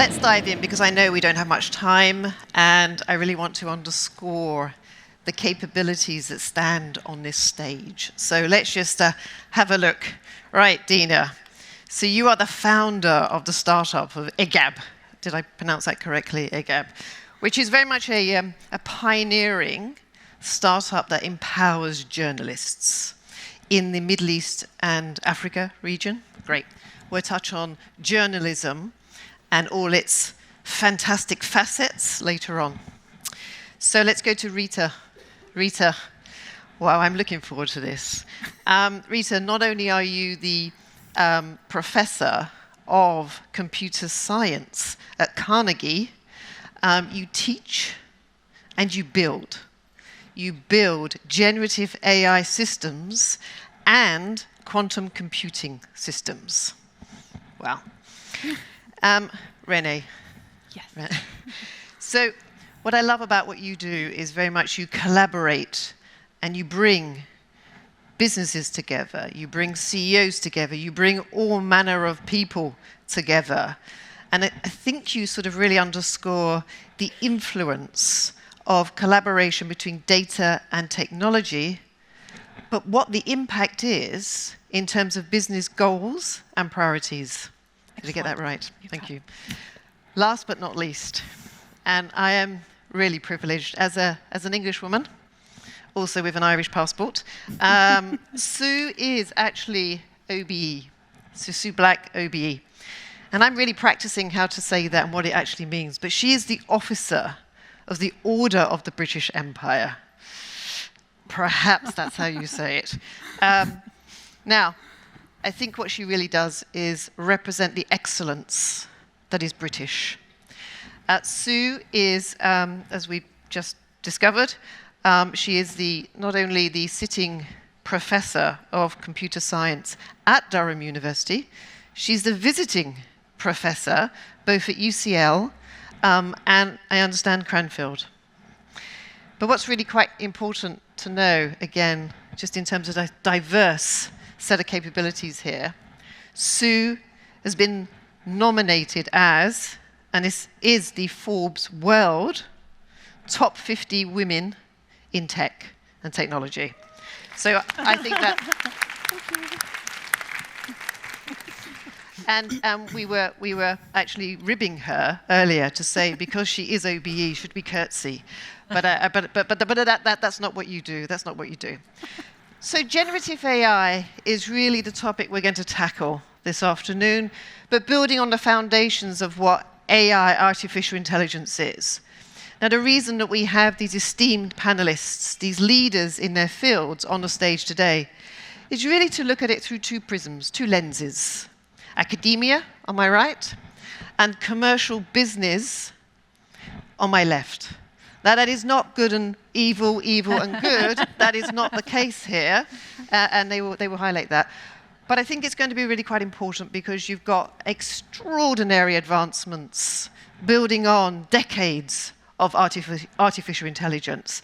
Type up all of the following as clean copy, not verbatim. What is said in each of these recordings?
let's dive in, because I know we don't have much time, and I really want to underscore the capabilities that stand on this stage. So let's just have a look. Right, Dina. So you are the founder of the startup of EGAB. Did I pronounce that correctly, EGAB? Which is very much a pioneering startup that empowers journalists in the Middle East and Africa region. Great. We'll touch on journalism and all its fantastic facets later on. So let's go to Rita. Rita, wow, I'm looking forward to this. Rita, not only are you the professor of computer science at Carnegie, you teach and you build. You build generative AI systems and quantum computing systems. Wow. Renee. Yes. So what I love about what you do is very much you collaborate and you bring businesses together, you bring CEOs together, you bring all manner of people together. And I think you sort of really underscore the influence of collaboration between data and technology, but what the impact is in terms of business goals and priorities. Did I get that right? Thank you. Last but not least, and I am really privileged as an English woman, also with an Irish passport. Sue is actually OBE, so Sue Black, OBE. And I'm really practicing how to say that and what it actually means, but she is the officer of the Order of the British Empire. Perhaps that's how you say it. Now, I think what she really does is represent the excellence that is British. Sue is, as we just discovered, she is not only the sitting professor of computer science at Durham University, she's the visiting professor both at UCL and I understand Cranfield. But what's really quite important to know, again, just in terms of a diverse set of capabilities here, Sue has been nominated as, and is the Forbes World Top 50 Women in Tech and Technology. So I think that... And we were actually ribbing her earlier to say, because she is OBE, should we curtsy? But that's not what you do. That's not what you do. So generative AI is really the topic we're going to tackle this afternoon, but building on the foundations of what AI, artificial intelligence, is. Now, the reason that we have these esteemed panelists, these leaders in their fields on the stage today, is really to look at it through two prisms, two lenses. Academia, on my right, and commercial business on my left. Now, that is not good and evil and good. That is not the case here, and they will highlight that. But I think it's going to be really quite important because you've got extraordinary advancements building on decades of artificial intelligence.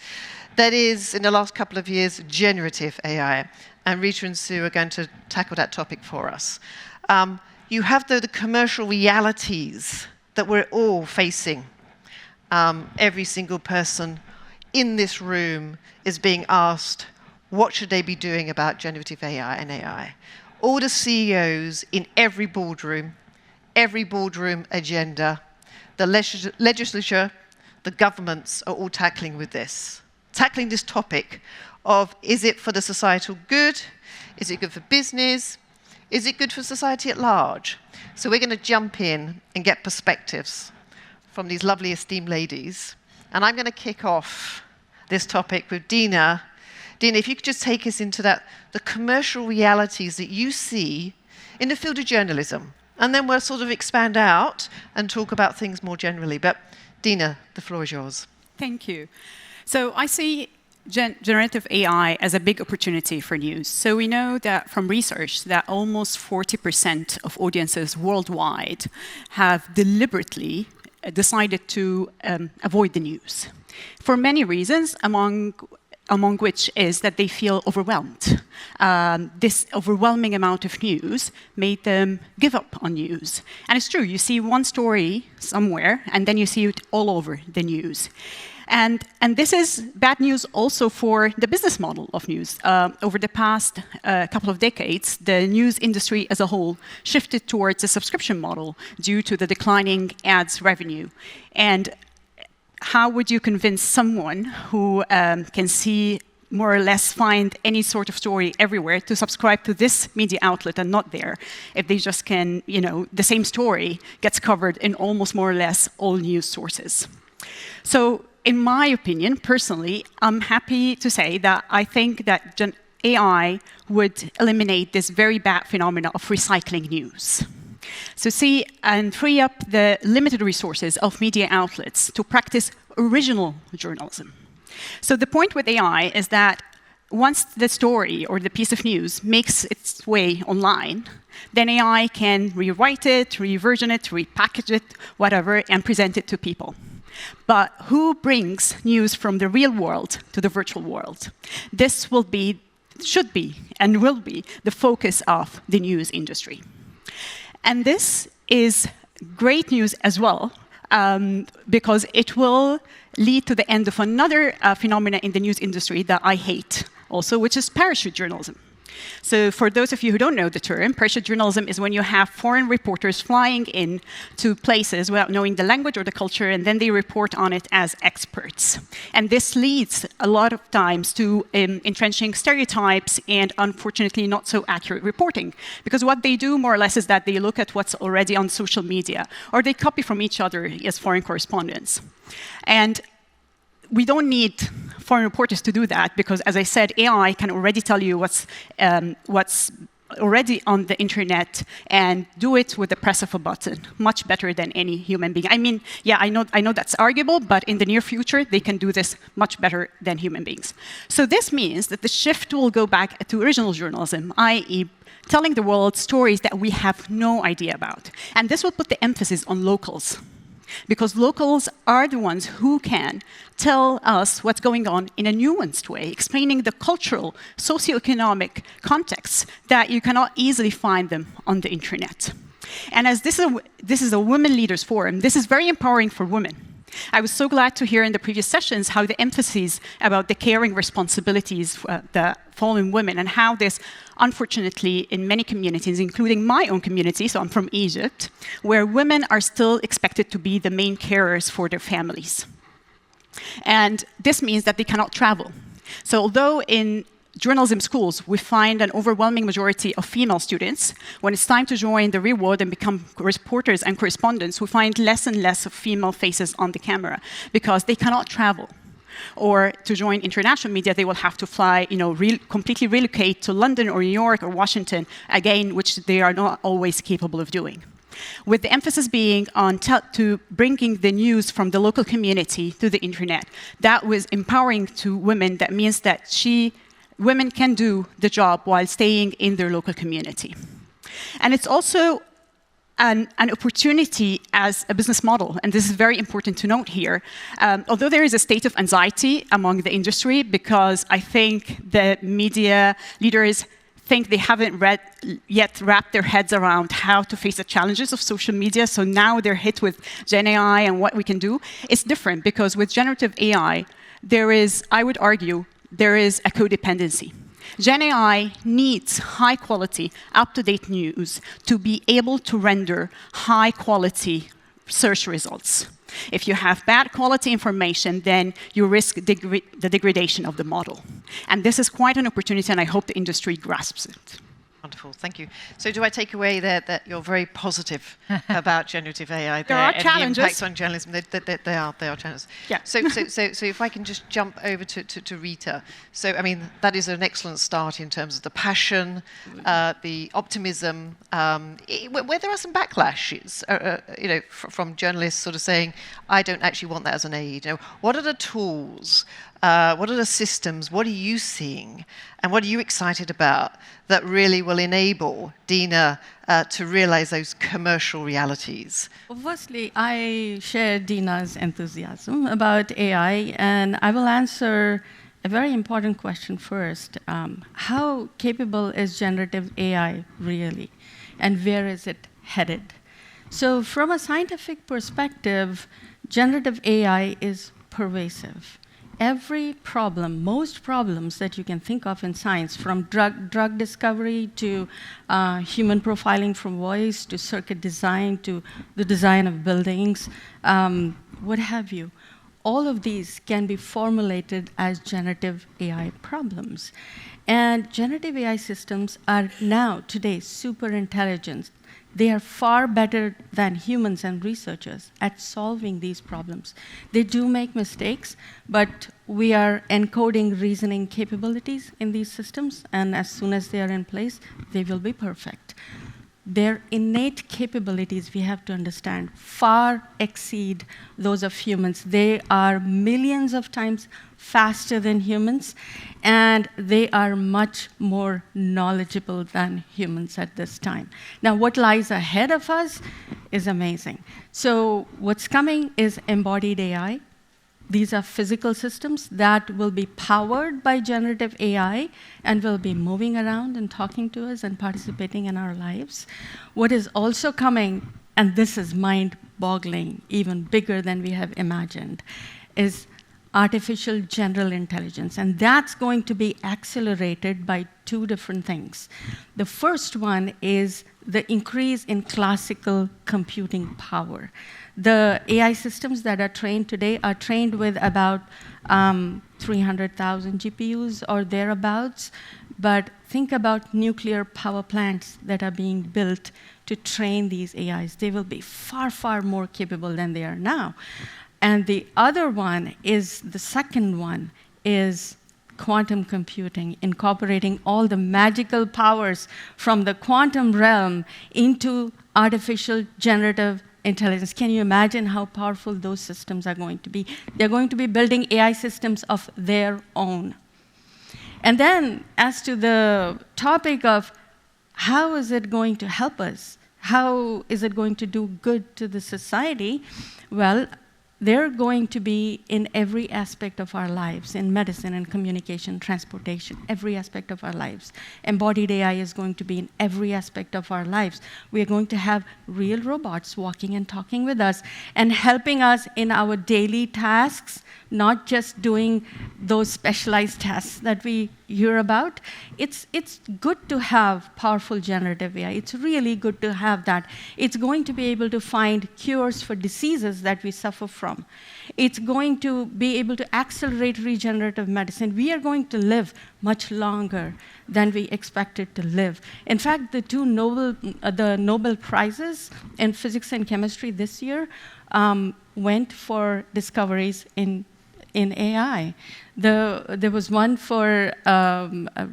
That is, in the last couple of years, generative AI. And Rita and Sue are going to tackle that topic for us. You have, though, the commercial realities that we're all facing. Every single person in this room is being asked, what should they be doing about generative AI and AI? All the CEOs in every boardroom agenda, the legislature, the governments are all tackling this topic of, is it for the societal good? Is it good for business? Is it good for society at large? So we're going to jump in and get perspectives from these lovely esteemed ladies. And I'm going to kick off this topic with Dina. Dina, if you could just take us into the commercial realities that you see in the field of journalism. And then we'll sort of expand out and talk about things more generally. But Dina, the floor is yours. Thank you. So I see generative AI as a big opportunity for news. So we know that from research that almost 40% of audiences worldwide have deliberately decided to avoid the news for many reasons, among among which is that they feel overwhelmed. This overwhelming amount of news made them give up on news. And it's true, you see one story somewhere, and then you see it all over the news. And this is bad news also for the business model of news. Over the past couple of decades, the news industry as a whole shifted towards a subscription model due to the declining ads revenue. And how would you convince someone who can see more or less find any sort of story everywhere to subscribe to this media outlet and not there, if they just can, the same story gets covered in almost more or less all news sources? So in my opinion, personally, I'm happy to say that I think that AI would eliminate this very bad phenomenon of recycling news. So see, and free up the limited resources of media outlets to practice original journalism. So the point with AI is that once the story or the piece of news makes its way online, then AI can rewrite it, reversion it, repackage it, whatever, and present it to people. But who brings news from the real world to the virtual world? This will be, should be, and will be the focus of the news industry. And this is great news as well, because it will lead to the end of another phenomenon in the news industry that I hate also, which is parachute journalism. So for those of you who don't know the term, parachute journalism is when you have foreign reporters flying in to places without knowing the language or the culture, and then they report on it as experts. And this leads a lot of times to entrenching stereotypes and, unfortunately, not so accurate reporting. Because what they do, more or less, is that they look at what's already on social media, or they copy from each other as foreign correspondents. And we don't need foreign reporters to do that because, as I said, AI can already tell you what's already on the internet and do it with the press of a button, much better than any human being. I mean, yeah, I know that's arguable, but in the near future, they can do this much better than human beings. So this means that the shift will go back to original journalism, i.e., telling the world stories that we have no idea about. And this will put the emphasis on locals, because locals are the ones who can tell us what's going on in a nuanced way, explaining the cultural, socioeconomic contexts that you cannot easily find them on the internet. And as this is a Women Leaders Forum, this is very empowering for women. I was so glad to hear in the previous sessions how the emphasis about the caring responsibilities that fall on women and how this, unfortunately, in many communities, including my own community, so I'm from Egypt, where women are still expected to be the main carers for their families. And this means that they cannot travel. So although in journalism schools, we find an overwhelming majority of female students. When it's time to join the real world and become reporters and correspondents, we find less and less of female faces on the camera because they cannot travel. Or to join international media, they will have to fly, completely relocate to London or New York or Washington, again, which they are not always capable of doing. With the emphasis being on to bringing the news from the local community to the internet, that was empowering to women. That means that women can do the job while staying in their local community. And it's also an opportunity as a business model, and this is very important to note here. Although there is a state of anxiety among the industry, because I think the media leaders think they haven't yet wrapped their heads around how to face the challenges of social media, so now they're hit with Gen AI and what we can do. It's different, because with generative AI, there is, I would argue, there is a codependency. Gen AI needs high-quality, up-to-date news to be able to render high-quality search results. If you have bad quality information, then you risk the degradation of the model. And this is quite an opportunity, and I hope the industry grasps it. Wonderful, thank you. So do I take away that you're very positive about generative AI there are and challenges. the impacts on journalism? They are challenges. Yeah. So if I can just jump over to Rita. So, I mean, that is an excellent start in terms of the passion, the optimism, where there are some backlashes, from journalists sort of saying, I don't actually want that as an aid. What are the tools? What are the systems? What are you seeing? And what are you excited about that really will enable Dina to realize those commercial realities? Well, firstly, I share Dina's enthusiasm about AI, and I will answer a very important question first. How capable is generative AI really? And where is it headed? So from a scientific perspective, generative AI is pervasive. Every problem, most problems that you can think of in science, from drug discovery to human profiling from voice to circuit design to the design of buildings, what have you, all of these can be formulated as generative AI problems. And generative AI systems are now, today, super intelligent. They are far better than humans and researchers at solving these problems. They do make mistakes, but we are encoding reasoning capabilities in these systems, and as soon as they are in place, they will be perfect. Their innate capabilities, we have to understand, far exceed those of humans. They are millions of times faster than humans, and they are much more knowledgeable than humans at this time. Now, what lies ahead of us is amazing. So what's coming is embodied AI. These are physical systems that will be powered by generative AI and will be moving around and talking to us and participating in our lives. What is also coming, and this is mind-boggling, even bigger than we have imagined, is artificial general intelligence. And that's going to be accelerated by two different things. The first one is the increase in classical computing power. The AI systems that are trained today are trained with about 300,000 GPUs or thereabouts. But think about nuclear power plants that are being built to train these AIs. They will be far, far more capable than they are now. And the other one is, the second one, is quantum computing, incorporating all the magical powers from the quantum realm into artificial generative intelligence. Can you imagine how powerful those systems are going to be? They're going to be building AI systems of their own. And then, as to the topic of how is it going to help us? How is it going to do good to the society? Well, they're going to be in every aspect of our lives, in medicine and communication, transportation, every aspect of our lives. Embodied AI is going to be in every aspect of our lives. We are going to have real robots walking and talking with us and helping us in our daily tasks, not just doing those specialized tasks that we hear about. It's good to have powerful generative AI. It's really good to have that. It's going to be able to find cures for diseases that we suffer from. It's going to be able to accelerate regenerative medicine. We are going to live much longer than we expected to live. In fact, the two Nobel Prizes in physics and chemistry this year went for discoveries in AI. There was one for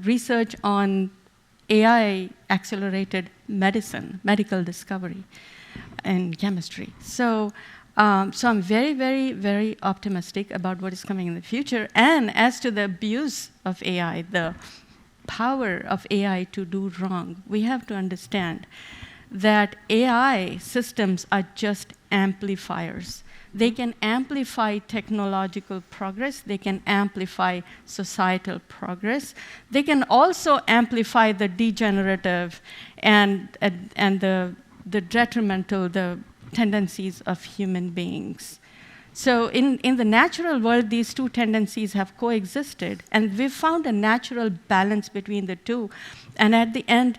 research on AI-accelerated medicine, medical discovery, and chemistry. So I'm very, very, very optimistic about what is coming in the future. And as to the abuse of AI, the power of AI to do wrong, we have to understand that AI systems are just amplifiers. They can amplify technological progress. They can amplify societal progress. They can also amplify the degenerative and the detrimental, the tendencies of human beings. So in the natural world, these two tendencies have coexisted, and we've found a natural balance between the two. And at the end,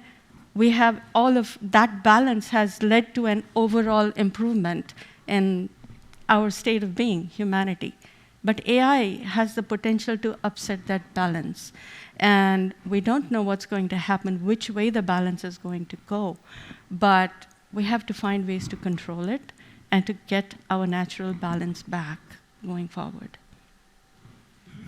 we have all of that balance has led to an overall improvement in our state of being, humanity. But AI has the potential to upset that balance. And we don't know what's going to happen, which way the balance is going to go. But we have to find ways to control it and to get our natural balance back going forward.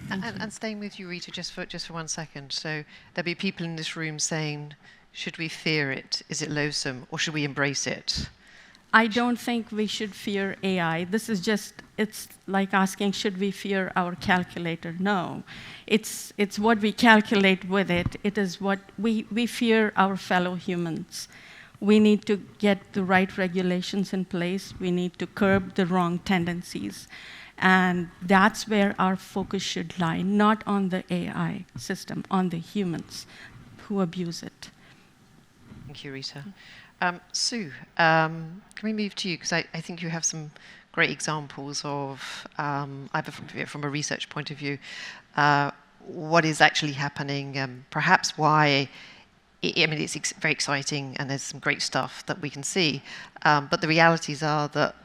And staying with you, Rita, just for 1 second. So there'll be people in this room saying, should we fear it? Is it loathsome? Or should we embrace it? I don't think we should fear AI. This is just, it's like asking, should we fear our calculator? No. It's what we calculate with it. It is what we fear our fellow humans. We need to get the right regulations in place. We need to curb the wrong tendencies. And that's where our focus should lie, not on the AI system, on the humans who abuse it. Thank you, Rita. Sue, can we move to you? Because I think you have some great examples of, either from a research point of view, what is actually happening, perhaps why. I mean, it's very exciting, and there's some great stuff that we can see. But the realities are that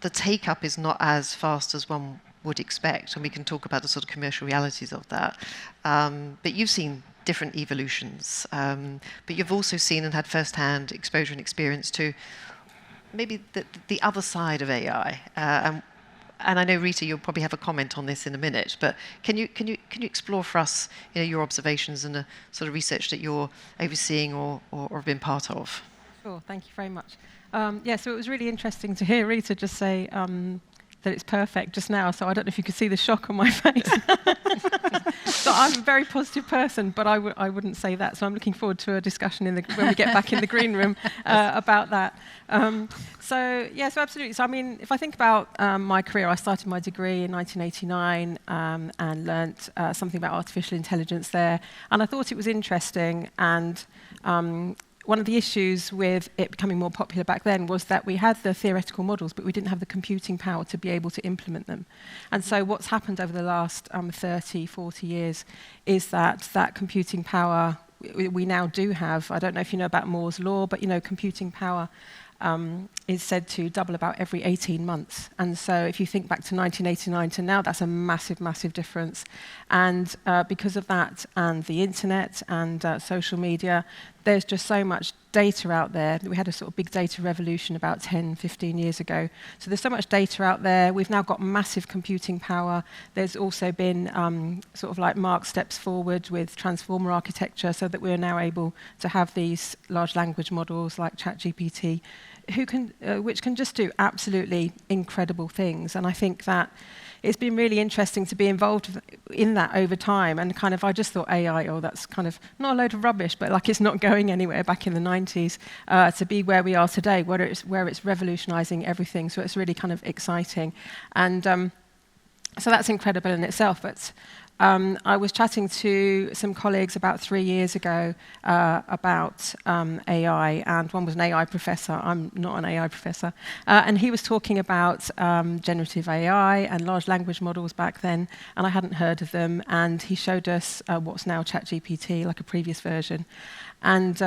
the take-up is not as fast as one would expect, and we can talk about the sort of commercial realities of that. But you've seen different evolutions, but you've also seen and had first-hand exposure and experience to maybe the other side of AI. And I know, Rita, you'll probably have a comment on this in a minute, but can you explore for us, your observations and the sort of research that you're overseeing or have been part of? Sure, thank you very much. So it was really interesting to hear Rita just say that it's perfect just now, so I don't know if you could see the shock on my face. So I'm a very positive person, but I wouldn't say that, so I'm looking forward to a discussion when we get back in the green room about that. So absolutely. So I mean, if I think about my career, I started my degree in 1989 and learnt something about artificial intelligence there, and I thought it was interesting, and one of the issues with it becoming more popular back then was that we had the theoretical models, but we didn't have the computing power to be able to implement them. And so what's happened over the last 30, 40 years is that computing power we now do have. I don't know if you know about Moore's law, but computing power is said to double about every 18 months. And so if you think back to 1989 to now, that's a massive, massive difference. And because of that and the internet and social media, there's just so much data out there. We had a sort of big data revolution about 10, 15 years ago. So there's so much data out there. We've now got massive computing power. There's also been sort of like marked steps forward with transformer architecture so that we're now able to have these large language models like ChatGPT, which can just do absolutely incredible things. And I think that it's been really interesting to be involved in that over time. And kind of, I just thought AI, that's kind of not a load of rubbish, but like it's not going anywhere back in the 90s, to be where we are today, where it's revolutionizing everything. So it's really kind of exciting. And so that's incredible in itself. But I was chatting to some colleagues about 3 years ago about AI, and one was an AI professor. I'm not an AI professor. And he was talking about generative AI and large language models back then, and I hadn't heard of them. And he showed us what's now ChatGPT, like a previous version, and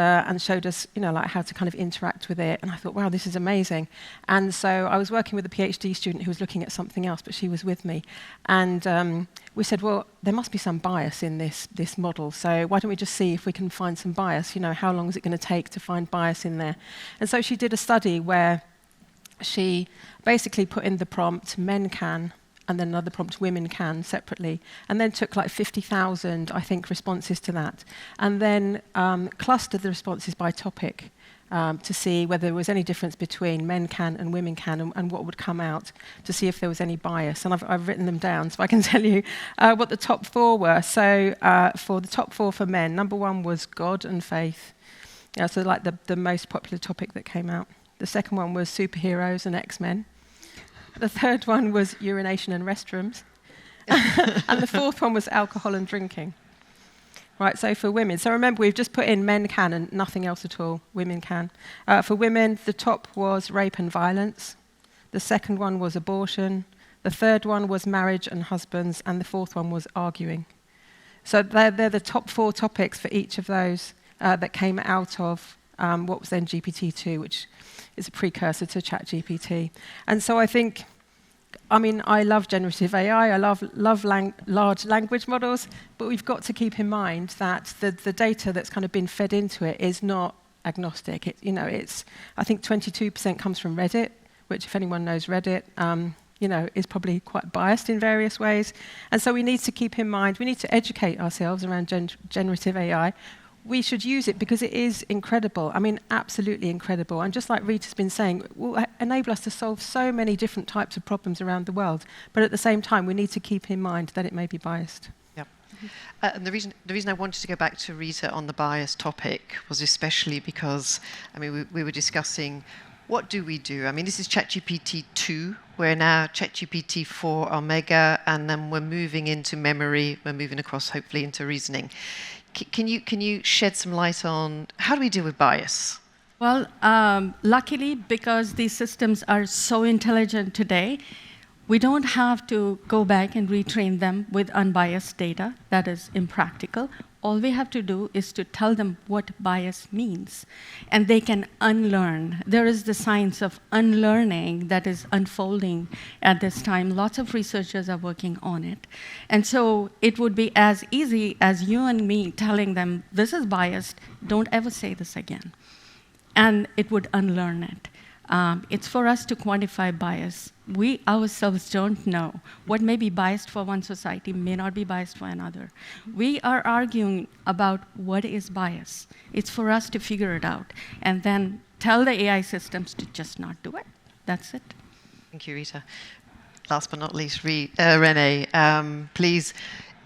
showed us, like how to kind of interact with it. And I thought, wow, this is amazing. And so I was working with a PhD student who was looking at something else, but she was with me. And we said, well, there must be some bias in this model. So why don't we just see if we can find some bias? How long is it going to take to find bias in there? And so she did a study where she basically put in the prompt, men can, and then another prompt, women can, separately, and then took like 50,000, I think, responses to that, and then clustered the responses by topic to see whether there was any difference between men can and women can, and what would come out, to see if there was any bias. And I've written them down, so I can tell you what the top 4 were. So for the top 4 for men, number 1 was God and faith. So like the most popular topic that came out. The second one was superheroes and X-Men. The third one was urination and restrooms. And the fourth one was alcohol and drinking. Right, so for women. So remember, we've just put in men can and nothing else at all. Women can. For women, the top was rape and violence. The second one was abortion. The third one was marriage and husbands. And the fourth one was arguing. So they're the top 4 topics for each of those that came out of what was then GPT-2, which is a precursor to ChatGPT. And so I think, I love generative AI, I love large language models, but we've got to keep in mind that the data that's kind of been fed into it is not agnostic. I think 22% comes from Reddit, which, if anyone knows Reddit, is probably quite biased in various ways. And so we need to keep in mind, we need to educate ourselves around generative AI. We should use it because it is incredible. Absolutely incredible. And just like Rita's been saying, it will enable us to solve so many different types of problems around the world. But at the same time, we need to keep in mind that it may be biased. Yep. And the reason I wanted to go back to Rita on the bias topic was especially because, we were discussing what do we do? I mean, this is ChatGPT 2. We're now ChatGPT 4 Omega, and then we're moving into memory. We're moving across, hopefully, into reasoning. Can you shed some light on how do we deal with bias? Well, luckily, because these systems are so intelligent today, we don't have to go back and retrain them with unbiased data. That is impractical. All we have to do is to tell them what bias means, and they can unlearn. There is the science of unlearning that is unfolding at this time. Lots of researchers are working on it. And so it would be as easy as you and me telling them, this is biased, don't ever say this again. And it would unlearn it. It's for us to quantify bias. We ourselves don't know. What may be biased for one society may not be biased for another. We are arguing about what is bias. It's for us to figure it out and then tell the AI systems to just not do it. That's it. Thank you, Rita. Last but not least, Renee, please,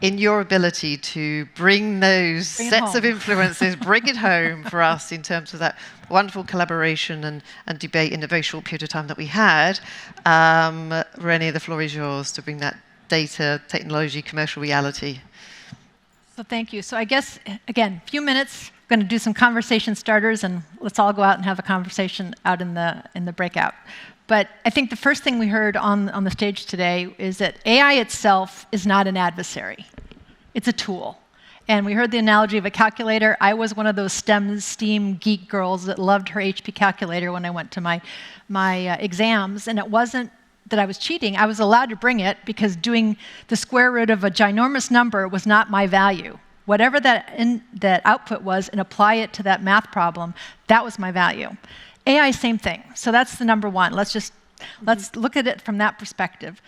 in your ability to bring those sets of influences, bring it home for us in terms of that wonderful collaboration and debate in a very short period of time that we had. Renee, the floor is yours to bring that data, technology, commercial reality. So thank you. So I guess, again, a few minutes, I'm going to do some conversation starters, and let's all go out and have a conversation out in the breakout. But I think the first thing we heard on the stage today is that AI itself is not an adversary. It's a tool. And we heard the analogy of a calculator. I was one of those STEM geek girls that loved her HP calculator when I went to my exams. And it wasn't that I was cheating. I was allowed to bring it because doing the square root of a ginormous number was not my value. Whatever that output was and apply it to that math problem, that was my value. AI, same thing. So that's the number one. Let's look at it from that perspective.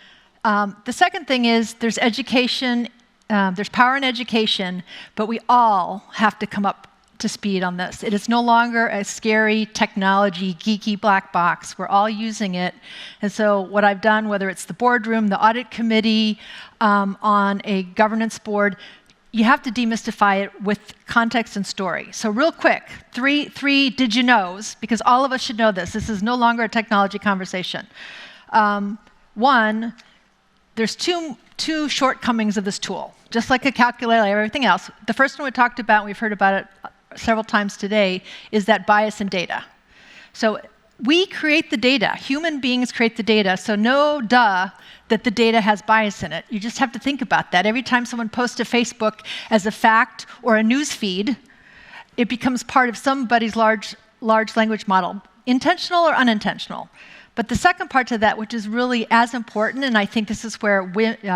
The second thing is there's education, there's power in education, but we all have to come up to speed on this. It is no longer a scary technology, geeky black box. We're all using it. And so what I've done, whether it's the boardroom, the audit committee, on a governance board, you have to demystify it with context and story. So real quick, three did you knows, because all of us should know this. This is no longer a technology conversation. One, there's two shortcomings of this tool. Just like a calculator, like everything else. The first one we talked about, and we've heard about it several times today, is that bias in data. So we create the data. Human beings create the data, so no duh that the data has bias in it. You just have to think about that. Every time someone posts to Facebook as a fact or a news feed, it becomes part of somebody's large language model, intentional or unintentional. But the second part to that, which is really as important, and I think this is where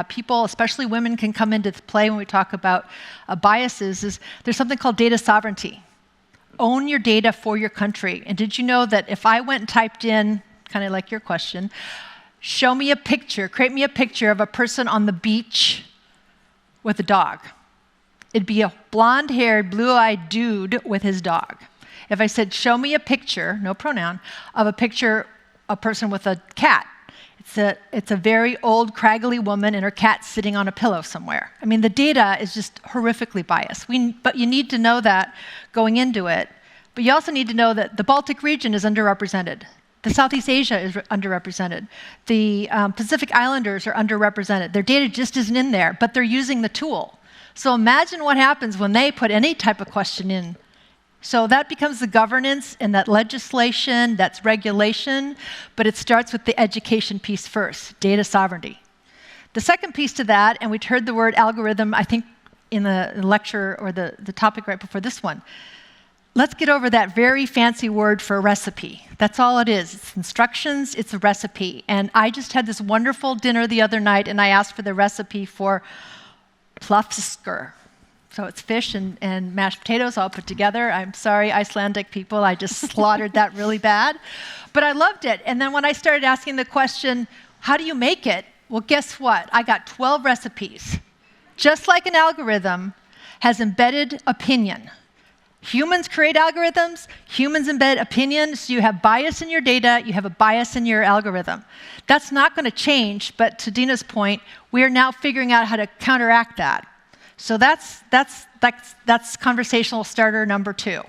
people, especially women, can come into play when we talk about biases, is there's something called data sovereignty. Own your data for your country. And did you know that if I went and typed in, kind of like your question, show me a picture, create me a picture of a person on the beach with a dog, it'd be a blonde-haired, blue-eyed dude with his dog. If I said, show me a picture, no pronoun, of a person with a cat, it's a very old, craggly woman and her cat sitting on a pillow somewhere. I mean, the data is just horrifically biased. But you need to know that going into it. But you also need to know that the Baltic region is underrepresented. The Southeast Asia is underrepresented. The Pacific Islanders are underrepresented. Their data just isn't in there, but they're using the tool. So imagine what happens when they put any type of question in. So that becomes the governance and that legislation, that's regulation, but it starts with the education piece first, data sovereignty. The second piece to that, and we heard the word algorithm, I think, in the lecture or the topic right before this one. Let's get over that very fancy word for a recipe. That's all it is. It's instructions, it's a recipe. And I just had this wonderful dinner the other night, and I asked for the recipe for plafsker. So it's fish and mashed potatoes all put together. I'm sorry, Icelandic people, I just slaughtered that really bad. But I loved it. And then when I started asking the question, how do you make it? Well, guess what? I got 12 recipes. Just like an algorithm has embedded opinion. Humans create algorithms, humans embed opinion, so you have bias in your data, you have a bias in your algorithm. That's not going to change, but to Dina's point, we are now figuring out how to counteract that. So that's conversational starter number 2.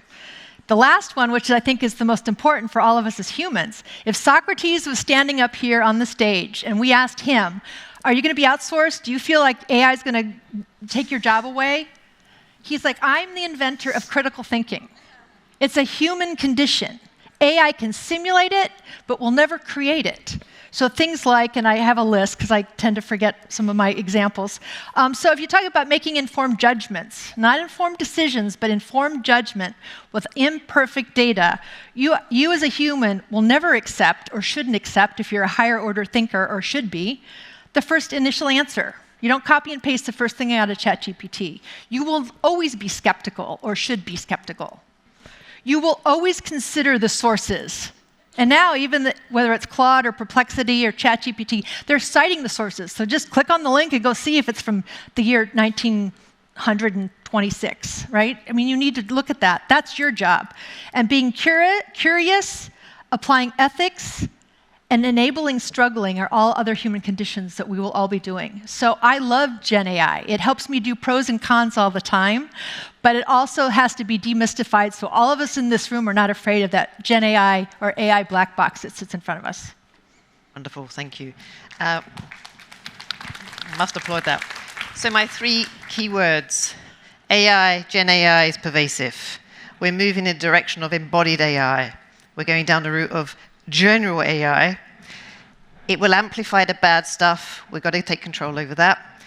The last one, which I think is the most important for all of us as humans, if Socrates was standing up here on the stage and we asked him, are you going to be outsourced? Do you feel like AI is going to take your job away? He's like, I'm the inventor of critical thinking. It's a human condition. AI can simulate it, but will never create it. So things like, and I have a list because I tend to forget some of my examples. So if you talk about making informed judgments, not informed decisions, but informed judgment with imperfect data, you as a human will never accept or shouldn't accept, if you're a higher order thinker or should be, the first initial answer. You don't copy and paste the first thing out of ChatGPT. You will always be skeptical or should be skeptical. You will always consider the sources. And now, even whether it's Claude or Perplexity or ChatGPT, they're citing the sources. So just click on the link and go see if it's from the year 1926, right? I mean, you need to look at that. That's your job. And being curious, applying ethics, and enabling struggling are all other human conditions that we will all be doing. So I love Gen AI. It helps me do pros and cons all the time, but it also has to be demystified so all of us in this room are not afraid of that Gen AI or AI black box that sits in front of us. Wonderful, thank you. Must applaud that. So my 3 key words, AI, Gen AI is pervasive. We're moving in the direction of embodied AI. We're going down the route of general AI. It will amplify the bad stuff. We've got to take control over that.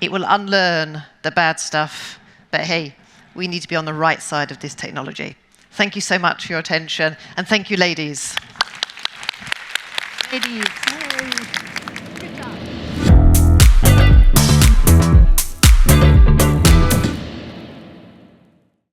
It will unlearn the bad stuff. But hey, we need to be on the right side of this technology. Thank you so much for your attention, and thank you, ladies. Ladies.